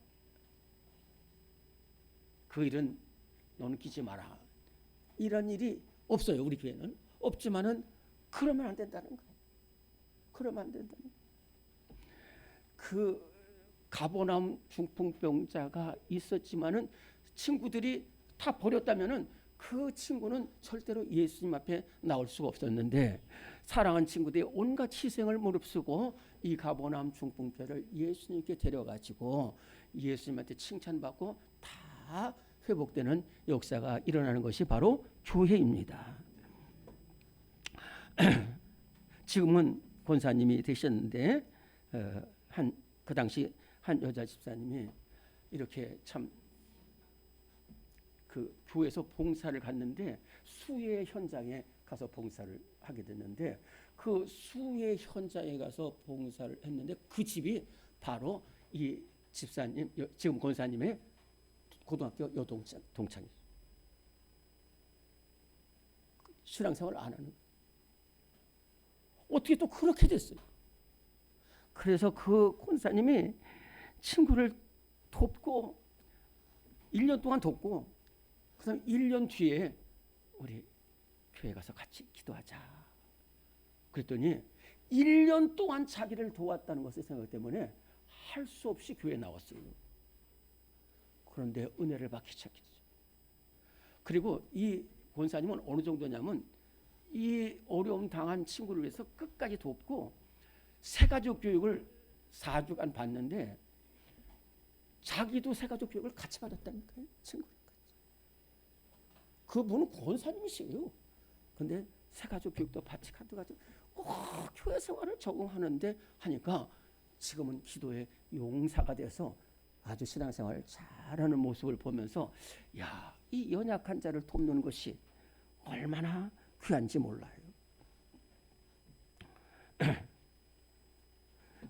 그 일은 너는 끼지 마라. 이런 일이 없어요. 우리 교회는 없지만은 그러면 안 된다는 거예요. 그러면 안 된다는 거예요. 그 가버나움 중풍병자가 있었지만은 친구들이 다 버렸다면은 그 친구는 절대로 예수님 앞에 나올 수가 없었는데 사랑하는 친구들이 온갖 희생을 무릅쓰고 이 가버나움 중풍병자를 예수님께 데려가지고 예수님한테 칭찬받고 다 회복되는 역사가 일어나는 것이 바로 교회입니다. 지금은 권사님이 되셨는데 그 당시 한 여자 집사님이 이렇게 참 그 교회에서 봉사를 갔는데 수혜 현장에 가서 봉사를 하게 됐는데 그 수혜 현장에 가서 봉사를 했는데 그 집이 바로 이 집사님 지금 권사님의 고등학교 동창이에요. 신앙생활 안 하는. 어떻게 또 그렇게 됐어요. 그래서 그 권사님이 친구를 돕고 1년 동안 돕고 그다음 1년 뒤에 우리 교회 가서 같이 기도하자. 그랬더니 1년 동안 자기를 도왔다는 것의 생각 때문에 할 수 없이 교회에 나왔어요. 그런데 은혜를 받기 시작했어요. 그리고 이 권사님은 어느 정도냐면 이 어려움 당한 친구를 위해서 끝까지 돕고 새가족 교육을 4주간 받는데 자기도 새가족 교육을 같이 받았다니까요. 친구를. 그분은 권사님이시에요. 근데 새가족 교육도 같이 가지고 교회 생활을 적응하는데 하니까 지금은 기도의 용사가 돼서 아주 신앙생활을 잘하는 모습을 보면서 야, 이 연약한 자를 돕는 것이 얼마나 귀한지 몰라요.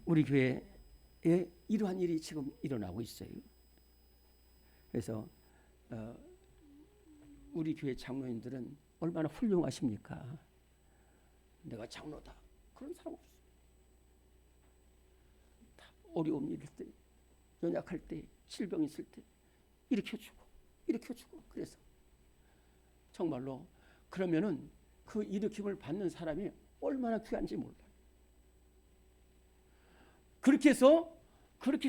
우리 교회에 이러한 일이 지금 일어나고 있어요. 그래서 우리 교회 장로님들은 얼마나 훌륭하십니까? 내가 장로다. 그런 사람 없어요. 다 어려움 일일 때, 연약할 때, 질병 있을 때 일으켜주고 그래서 정말로 그러면은 그 일으킴을 받는 사람이 얼마나 귀한지 몰라요. 그렇게 해서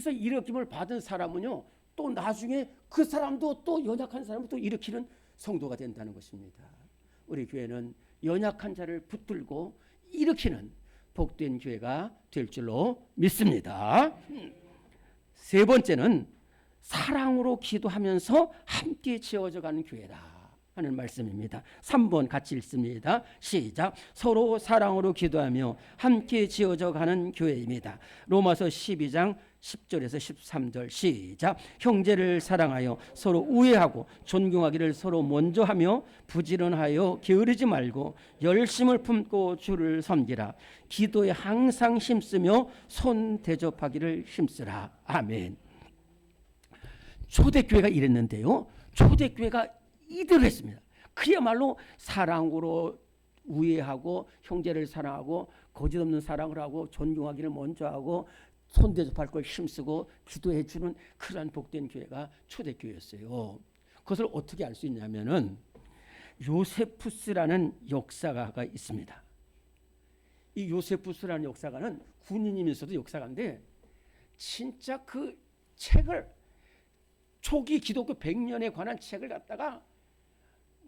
일으킴을 받은 사람은요, 또 나중에 그 사람도 또 연약한 사람을 또 일으키는 성도가 된다는 것입니다. 우리 교회는 연약한 자를 붙들고 일으키는 복된 교회가 될 줄로 믿습니다. 세 번째는 사랑으로 기도하면서 함께 지어져가는 교회다 하는 말씀입니다. 3번 같이 읽습니다. 시작. 서로 사랑으로 기도하며 함께 지어져가는 교회입니다. 로마서 12장 10절에서 13절 시작. 형제를 사랑하여 서로 우애하고 존경하기를 서로 먼저 하며 부지런하여 게으르지 말고 열심을 품고 주를 섬기라. 기도에 항상 힘쓰며 손 대접하기를 힘쓰라. 아멘. 초대교회가 이랬는데요. 초대교회가 이대로 했습니다. 그야말로 사랑으로 우애하고 형제를 사랑하고 거짓없는 사랑을 하고 존경하기를 먼저 하고 손대접할 걸 힘쓰고 기도해 주는 그러한 복된 교회가 초대교회였어요. 그것을 어떻게 알 수 있냐면은 요세푸스라는 역사가가 있습니다. 이 요세푸스라는 역사가는 군인이면서도 역사가인데 진짜 그 책을 초기 기독교 100년에 관한 책을 갖다가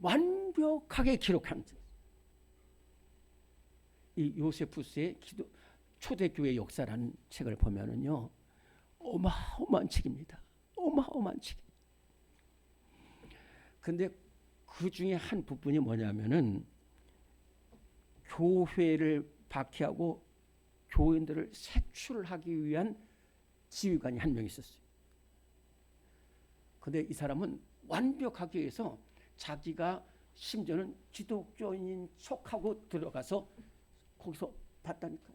완벽하게 기록한 이 요세푸스의 초대교회 역사라는 책을 보면은요 어마어마한 책입니다. 어마어마한 책. 근데 그 중에 한 부분이 뭐냐면은 교회를 박해하고 교인들을 색출하기 위한 지휘관이 한 명 있었어요. 근데 이 사람은 완벽하게 해서 자기가 심지어는 기독교인인 척하고 들어가서 거기서 봤다니까.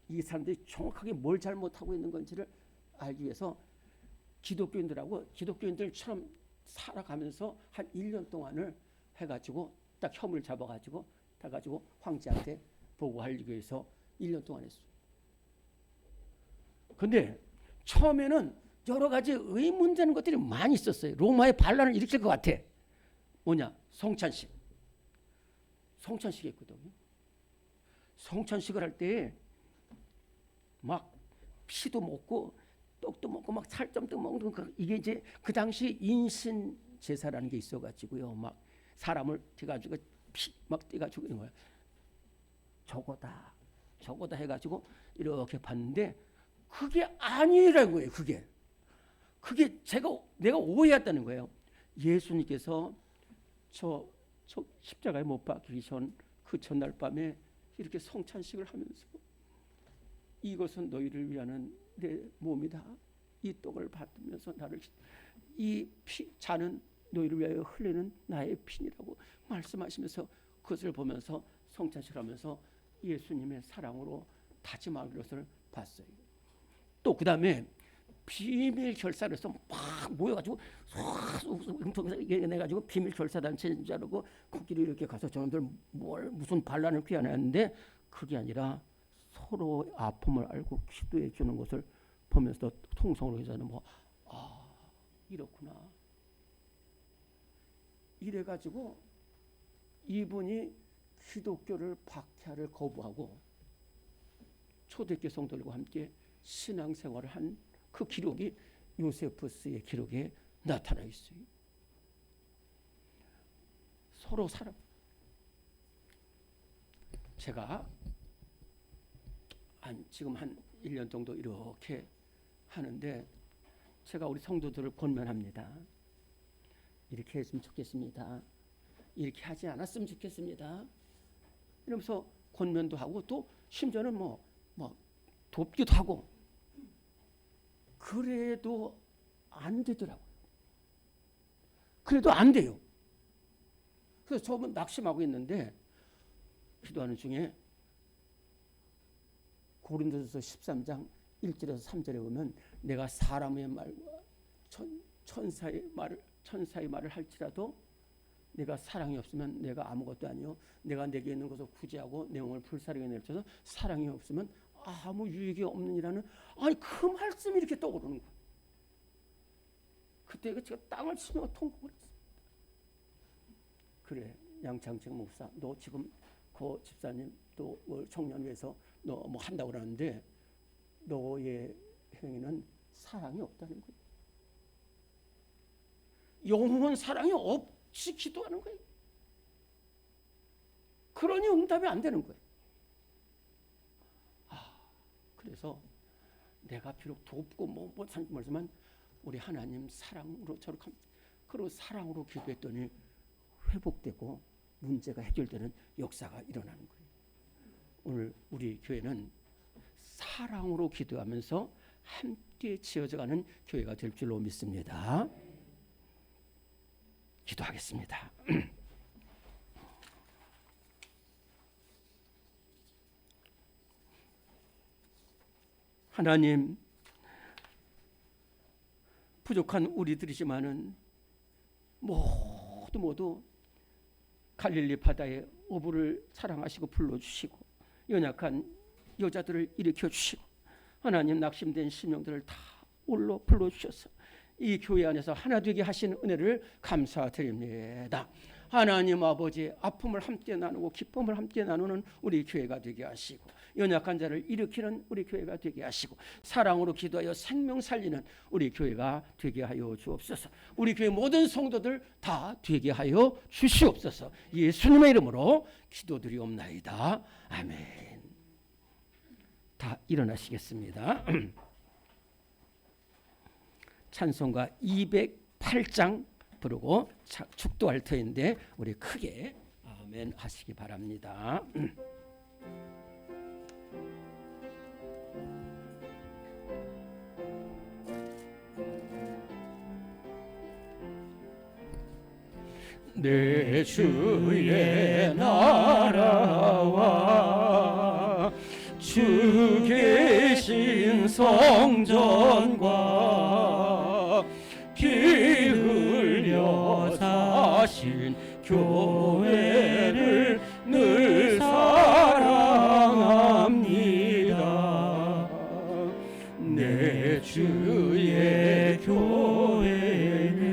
이 사람들이 정확하게 뭘 잘못하고 있는 건지를 알기 위해서 기독교인들하고 기독교인들처럼 살아가면서 한 1년 동안을 해가지고 딱 혐을 잡아가지고 해가지고 황제한테 보고하기 위해서 1년 동안 했어요. 근데 처음에는 여러 가지 의문되는 것들이 많이 있었어요. 로마의 반란을 일으킬 것 같아. 뭐냐? 성찬식. 성찬식이 있거든요. 성찬식을 할 때 막 피도 먹고 떡도 먹고 막 살점도 먹는 거, 이게 이제 그 당시 인신 제사라는 게 있어가지고요. 막 사람을 해가지고 피 막 떼가지고 이런 거야. 저거다 해가지고 이렇게 봤는데 그게 아니라는 거예요. 그게 내가 오해했다는 거예요. 예수님께서 저 십자가에 못 박히기 전 그 전날 밤에 이렇게 성찬식을 하면서 이것은 너희를 위하는 내 몸이다. 이 떡을 받으면서 나를 이 잔은 너희를 위하여 흘리는 나의 피니라고 말씀하시면서 그것을 보면서 성찬식을 하면서 예수님의 사랑으로 다짐한 것을 봤어요. 또 그 다음에 비밀 결사를 해서 막 모여가지고 내가지고 비밀 결사단체인 줄 알고 거기를 이렇게 가서 저놈들 무슨 반란을 피하는데 그게 아니라 서로 아픔을 알고 기도해 주는 것을 보면서 통성으로 해서는 이렇구나. 이래가지고 이분이 기독교를 박해를 거부하고 초대교회 성도들과 함께 신앙생활을 한 그 기록이 요세푸스의 기록에 나타나 있어요. 서로 사랑. 제가 지금 한 1년 정도 이렇게 하는데 제가 우리 성도들을 권면합니다. 이렇게 했으면 좋겠습니다. 이렇게 하지 않았으면 좋겠습니다. 이러면서 권면도 하고 또 심지어는 뭐 돕기도 하고. 그래도 안 되더라고요. 그래도 안 돼요. 그래서 저는 낙심하고 있는데 기도하는 중에 고린도전서 13장 1절에서 3절에 보면 내가 사람의 말과 천사의 말을 할지라도 내가 사랑이 없으면 내가 아무것도 아니요. 내가 내게 있는 것을 구제하고 내 몸을 불사르게 내쳐서 사랑이 없으면 아무 유익이 없느니라는 그 말씀이 이렇게 떠오르는 거예요. 그때 제가 땅을 치며 통곡을 했어요. 그래, 양창직 목사, 너 지금 그 집사님 또 청년회에서 너 뭐 한다고 그러는데 너의 행위는 사랑이 없다는 거예요. 영혼 사랑이 없이 기도하는 거예요. 그러니 응답이 안 되는 거예요. 그래서 내가 비록 돕고 못하지만 우리 하나님 사랑으로 저렇게 그리고 사랑으로 기도했더니 회복되고 문제가 해결되는 역사가 일어나는 거예요. 오늘 우리 교회는 사랑으로 기도하면서 함께 지어져가는 교회가 될 줄로 믿습니다. 기도하겠습니다. 하나님, 부족한 우리들이지만은 모두 갈릴리 바다에 어부를 사랑하시고 불러주시고 연약한 여자들을 일으켜 주시고 하나님 낙심된 심령들을 다 올로 불러주셔서 이 교회 안에서 하나 되게 하시는 은혜를 감사드립니다. 하나님 아버지, 아픔을 함께 나누고 기쁨을 함께 나누는 우리 교회가 되게 하시고 연약한 자를 일으키는 우리 교회가 되게 하시고 사랑으로 기도하여 생명 살리는 우리 교회가 되게 하여 주옵소서. 우리 교회 모든 성도들 다 되게 하여 주시옵소서. 예수님의 이름으로 기도드리옵나이다. 아멘. 다 일어나시겠습니다. 찬송가 208장 부르고 축도할 터인데 우리 크게 아멘 하시기 바랍니다. 내 주의 나라와 주 계신 성전과 피 흘려 사신 교회를 늘 사랑합니다. 내 주의 교회는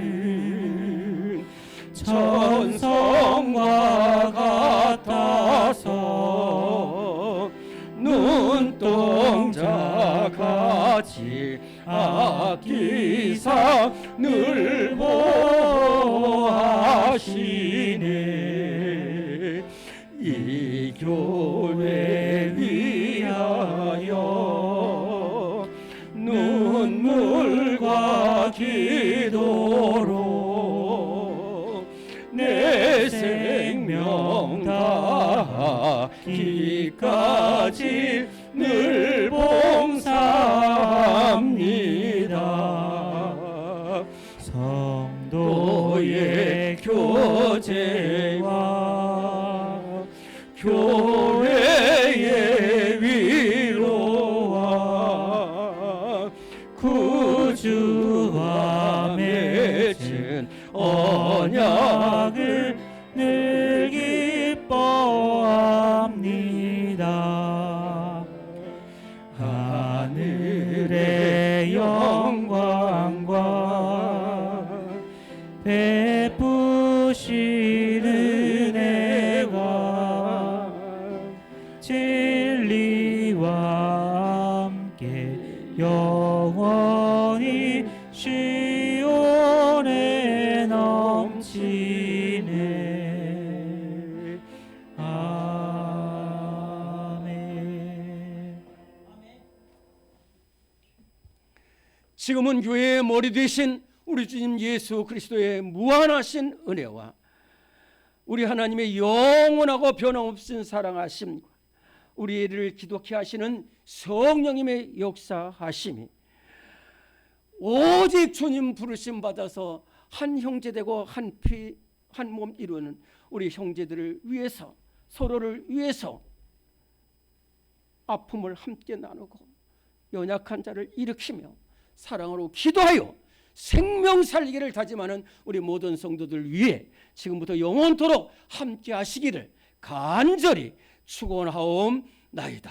천성과 같아서 눈동자같이 아끼사 늘 보호하시네. 이 교회 위하여 눈물과 기도로 내 생명 다하기까지 늘 봉사합니다. 성도의 교제와 교회의 위로와 구주와 맺은 언약을 늘 기뻐합니다. 하늘의 영광과 베푸시는 은혜가 진리와 함께 영원히 시온에 넘치네. 아멘. 지금은 교회의 머리 되신 우리 주님 예수 그리스도의 무한하신 은혜와 우리 하나님의 영원하고 변함없은 사랑하심과 우리를 기독케 하시는 성령님의 역사하심이 오직 주님 부르심 받아서 한 형제 되고 한 피 한 몸 이루는 우리 형제들을 위해서 서로를 위해서 아픔을 함께 나누고 연약한 자를 일으키며 사랑으로 기도하여 생명 살리기를 다짐하는 우리 모든 성도들 위해 지금부터 영원토록 함께 하시기를 간절히 축원하옵나이다.